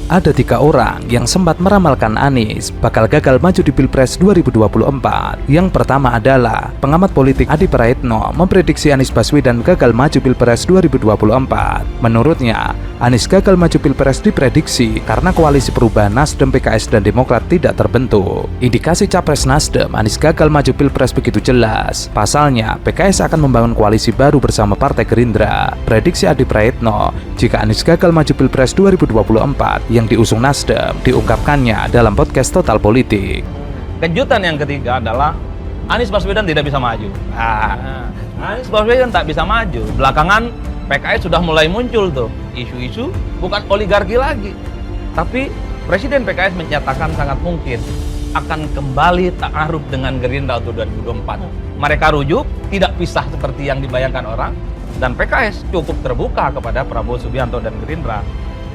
Ada 3 orang yang sempat meramalkan Anies bakal gagal maju di Pilpres 2024. Yang pertama adalah pengamat politik Adi Praetno memprediksi Anies Baswedan gagal maju Pilpres 2024. Menurutnya, Anies gagal maju Pilpres diprediksi karena koalisi perubahan Nasdem, PKS, dan Demokrat tidak terbentuk. Indikasi capres Nasdem Anies gagal maju Pilpres begitu jelas. Pasalnya, PKS akan membangun koalisi baru bersama Partai Gerindra. Prediksi Adi Praetno, jika Anies gagal maju Pilpres 2024 yang diusung Nasdem, diungkapkannya dalam podcast Total Politik. Kejutan yang ketiga adalah Anies Baswedan tidak bisa maju. Anies Baswedan tak bisa maju. Belakangan PKS sudah mulai muncul tuh isu-isu bukan oligarki lagi, tapi Presiden PKS menyatakan sangat mungkin akan kembali ta'aruf dengan Gerindra untuk 2024. Mereka rujuk, tidak pisah seperti yang dibayangkan orang, dan PKS cukup terbuka kepada Prabowo Subianto dan Gerindra.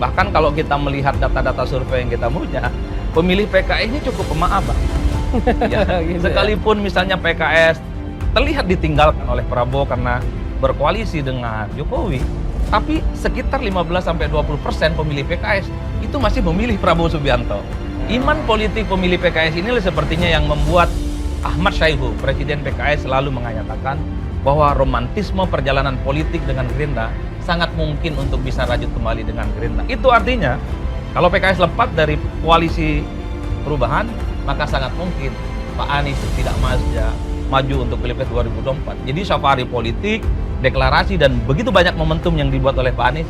Bahkan kalau kita melihat data-data survei yang kita punya, pemilih PKS ini cukup pemaaf, Bang. Ya, sekalipun misalnya PKS terlihat ditinggalkan oleh Prabowo karena berkoalisi dengan Jokowi, tapi sekitar 15-20% pemilih PKS itu masih memilih Prabowo Subianto. Iman politik pemilih PKS ini sepertinya yang membuat Ahmad Syaihu, Presiden PKS, selalu mengatakan bahwa romantisme perjalanan politik dengan Gerindra sangat mungkin untuk bisa rajut kembali dengan Gerindra. Itu artinya kalau PKS lepas dari koalisi perubahan, maka sangat mungkin Pak Anies tidak maju untuk Pilpres 2024. Jadi safari politik, deklarasi, dan begitu banyak momentum yang dibuat oleh Pak Anies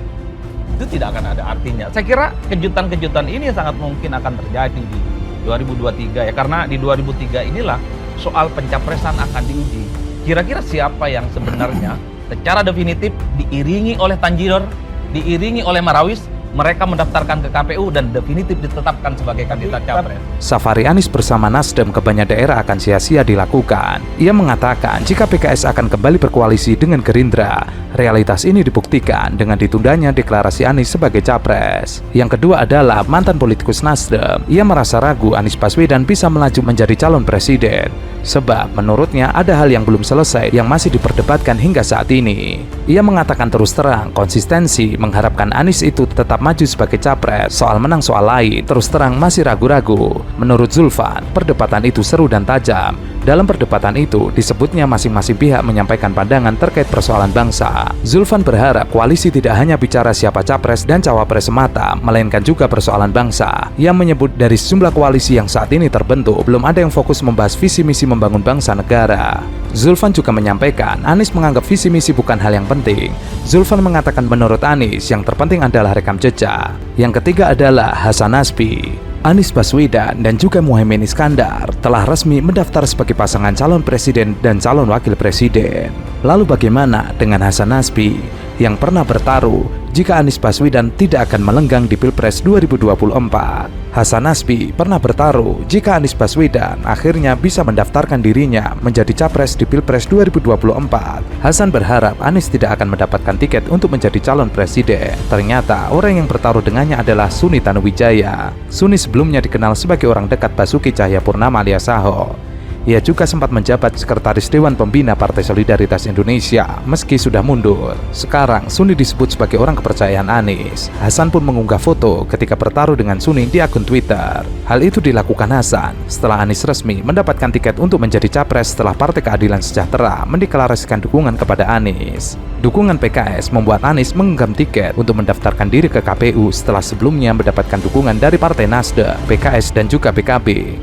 itu tidak akan ada artinya. Saya kira kejutan-kejutan ini sangat mungkin akan terjadi di 2023 ya, karena di 2003 inilah soal pencapresan akan diuji. Kira-kira siapa yang sebenarnya secara definitif diiringi oleh Tanjidor, diiringi oleh Marawis, mereka mendaftarkan ke KPU dan definitif ditetapkan sebagai kandidat capres. Safari Anies bersama Nasdem ke banyak daerah akan sia-sia dilakukan. Ia mengatakan jika PKS akan kembali berkoalisi dengan Gerindra, realitas ini dibuktikan dengan ditundanya deklarasi Anies sebagai capres. Yang kedua adalah mantan politikus Nasdem. Ia merasa ragu Anies Baswedan bisa melaju menjadi calon presiden, sebab menurutnya ada hal yang belum selesai yang masih diperdebatkan hingga saat ini. Ia mengatakan terus terang konsistensi mengharapkan Anies itu tetap maju sebagai capres. Soal menang soal lain terus terang masih ragu-ragu. Menurut Zulfan, perdebatan itu seru dan tajam. Dalam perdebatan itu disebutnya masing-masing pihak menyampaikan pandangan terkait persoalan bangsa. Zulfan berharap koalisi tidak hanya bicara siapa capres dan cawapres semata, melainkan juga persoalan bangsa. Ia menyebut dari sejumlah koalisi yang saat ini terbentuk, belum ada yang fokus membahas visi misi membangun bangsa negara. Zulfan juga menyampaikan Anies menganggap visi misi bukan hal yang penting. Zulfan mengatakan menurut Anies yang terpenting adalah rekam jejak. Yang ketiga adalah Hasan Nasbi. Anies Baswedan dan juga Muhaimin Iskandar telah resmi mendaftar sebagai pasangan calon presiden dan calon wakil presiden. Lalu bagaimana dengan Hasan Nasbi yang pernah bertaruh jika Anies Baswedan tidak akan melenggang di Pilpres 2024? Hasan Nasbi pernah bertaruh jika Anies Baswedan akhirnya bisa mendaftarkan dirinya menjadi capres di Pilpres 2024. Hasan berharap Anies tidak akan mendapatkan tiket untuk menjadi calon presiden. Ternyata orang yang bertaruh dengannya adalah Suni Tanuwijaya. Suni sebelumnya dikenal sebagai orang dekat Basuki Cahayapurnama alias Ahok. Ia juga sempat menjabat Sekretaris Dewan Pembina Partai Solidaritas Indonesia meski sudah mundur. Sekarang Suni disebut sebagai orang kepercayaan Anies. Hasan pun mengunggah foto ketika bertaruh dengan Suni di akun Twitter. Hal itu dilakukan Hasan setelah Anies resmi mendapatkan tiket untuk menjadi capres setelah Partai Keadilan Sejahtera mendeklarasikan dukungan kepada Anies. Dukungan PKS membuat Anies menggenggam tiket untuk mendaftarkan diri ke KPU setelah sebelumnya mendapatkan dukungan dari Partai Nasdem, PKS, dan juga PKB.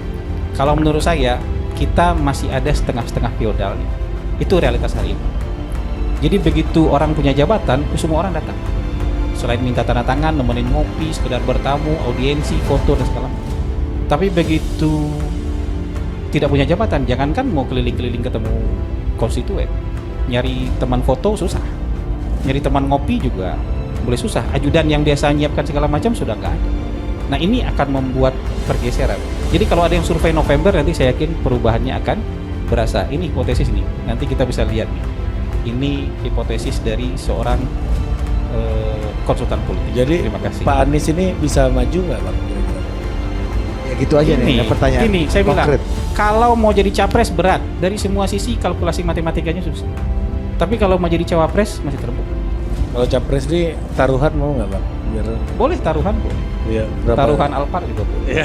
Kalau menurut saya, kita masih ada setengah-setengah feodalnya. Itu realitas hari ini. Jadi begitu orang punya jabatan, semua orang datang. Selain minta tanda tangan, nemenin ngopi, sekedar bertamu, audiensi, foto, dan segala macam. Tapi begitu tidak punya jabatan, jangankan mau keliling-keliling ketemu konstituen, nyari teman foto susah, nyari teman ngopi juga boleh susah. Ajudan yang biasa nyiapkan segala macam sudah nggak ada. Nah, ini akan membuat pergeseran. Jadi kalau ada yang survei November, nanti saya yakin perubahannya akan berasa. Ini hipotesis nih, nanti kita bisa lihat nih. Ini hipotesis dari seorang konsultan politik. Jadi terima kasih. Pak Anies ini bisa maju nggak, Bang? Ya gitu aja nih pertanyaan. Ini saya konkret. bilang, kalau mau jadi capres berat, dari semua sisi kalkulasi matematikanya susah. Tapi kalau mau jadi cawapres masih terbuka. Kalau capres ini taruhan mau nggak, Bang? Boleh taruhan, boleh. Iya, berapa? Taruhan Alphard juga boleh.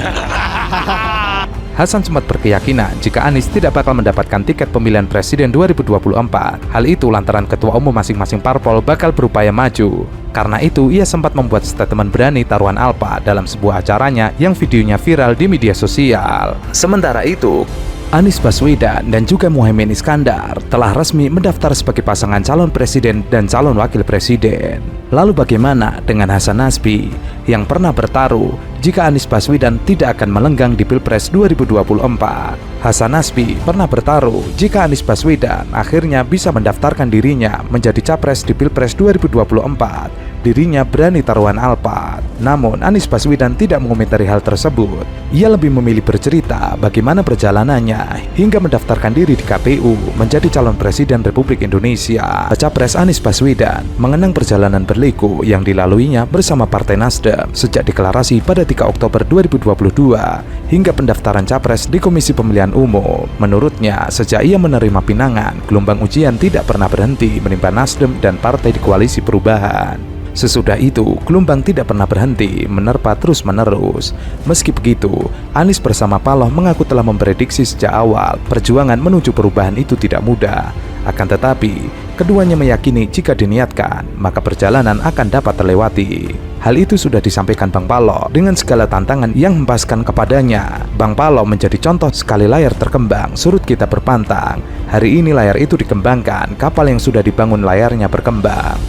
Hasan sempat berkeyakinan jika Anies tidak bakal mendapatkan tiket pemilihan presiden 2024. Hal itu lantaran ketua umum masing-masing parpol bakal berupaya maju. Karena itu, ia sempat membuat statement berani taruhan Alphard dalam sebuah acaranya yang videonya viral di media sosial. Sementara itu, Anies Baswedan dan juga Muhaimin Iskandar telah resmi mendaftar sebagai pasangan calon presiden dan calon wakil presiden. Lalu bagaimana dengan Hasan Nasbi yang pernah bertaruh jika Anies Baswedan tidak akan melenggang di Pilpres 2024? Hasan Nasbi pernah bertaruh jika Anies Baswedan akhirnya bisa mendaftarkan dirinya menjadi capres di Pilpres 2024. Dirinya berani taruhan Alphard. Namun Anies Baswedan tidak mengomentari hal tersebut. Ia lebih memilih bercerita bagaimana perjalanannya hingga mendaftarkan diri di KPU menjadi calon presiden Republik Indonesia. Capres Anies Baswedan mengenang perjalanan berliku yang dilaluinya bersama Partai Nasdem sejak deklarasi pada 3 Oktober 2022 hingga pendaftaran capres di Komisi Pemilihan Umum. Menurutnya, sejak ia menerima pinangan, gelombang ujian tidak pernah berhenti menimpa Nasdem dan partai di Koalisi Perubahan. Sesudah itu, gelombang tidak pernah berhenti menerpa terus-menerus. Meski begitu, Anies bersama Paloh mengaku telah memprediksi sejak awal perjuangan menuju perubahan itu tidak mudah. Akan tetapi, keduanya meyakini jika diniatkan, maka perjalanan akan dapat terlewati. Hal itu sudah disampaikan Bang Paloh dengan segala tantangan yang hempaskan kepadanya. Bang Paloh menjadi contoh sekali layar terkembang, surut kita berpantang. Hari ini layar itu dikembangkan, kapal yang sudah dibangun layarnya berkembang.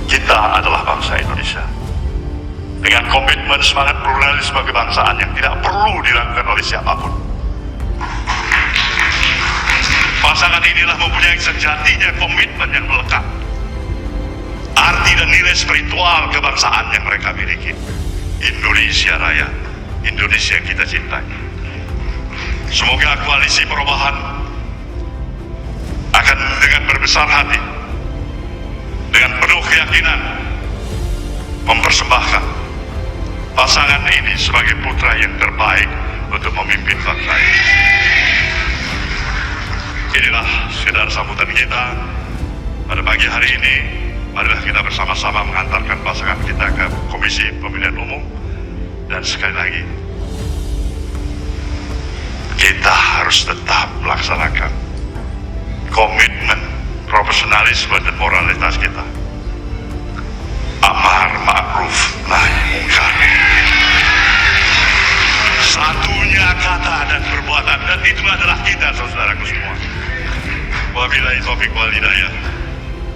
Kita adalah bangsa Indonesia dengan komitmen semangat pluralisme kebangsaan yang tidak perlu diragukan oleh siapapun. Pasangan inilah mempunyai sejatinya komitmen yang melekat, arti dan nilai spiritual kebangsaan yang mereka miliki. Indonesia Raya, Indonesia kita cintai. Semoga koalisi perubahan akan dengan berbesar hati, dengan penuh keyakinan mempersembahkan pasangan ini sebagai putra yang terbaik untuk memimpin bangsa ini. Inilah sekedar sambutan kita pada pagi hari ini. Marilah kita bersama-sama mengantarkan pasangan kita ke Komisi Pemilihan Umum. Dan sekali lagi, kita harus tetap melaksanakan komitmen profesionalisme dan moralitas kita. Amar ma'ruf nahi mungkar. Satunya kata dan perbuatan, dan itu adalah kita, saudaraku semua. Wabillahi taufiq wal hidayah.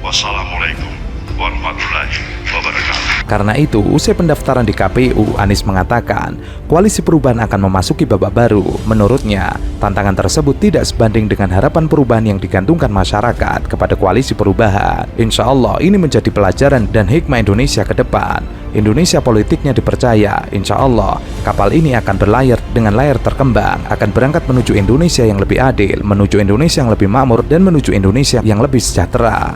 Wassalamualaikum warahmatullahi wabarakatuh. Karena itu, usai pendaftaran di KPU, Anies mengatakan koalisi perubahan akan memasuki babak baru. Menurutnya, tantangan tersebut tidak sebanding dengan harapan perubahan yang digantungkan masyarakat kepada koalisi perubahan. Insya Allah ini menjadi pelajaran dan hikmah Indonesia ke depan. Indonesia politiknya dipercaya. Insya Allah kapal ini akan berlayar dengan layar terkembang, akan berangkat menuju Indonesia yang lebih adil, menuju Indonesia yang lebih makmur, dan menuju Indonesia yang lebih sejahtera.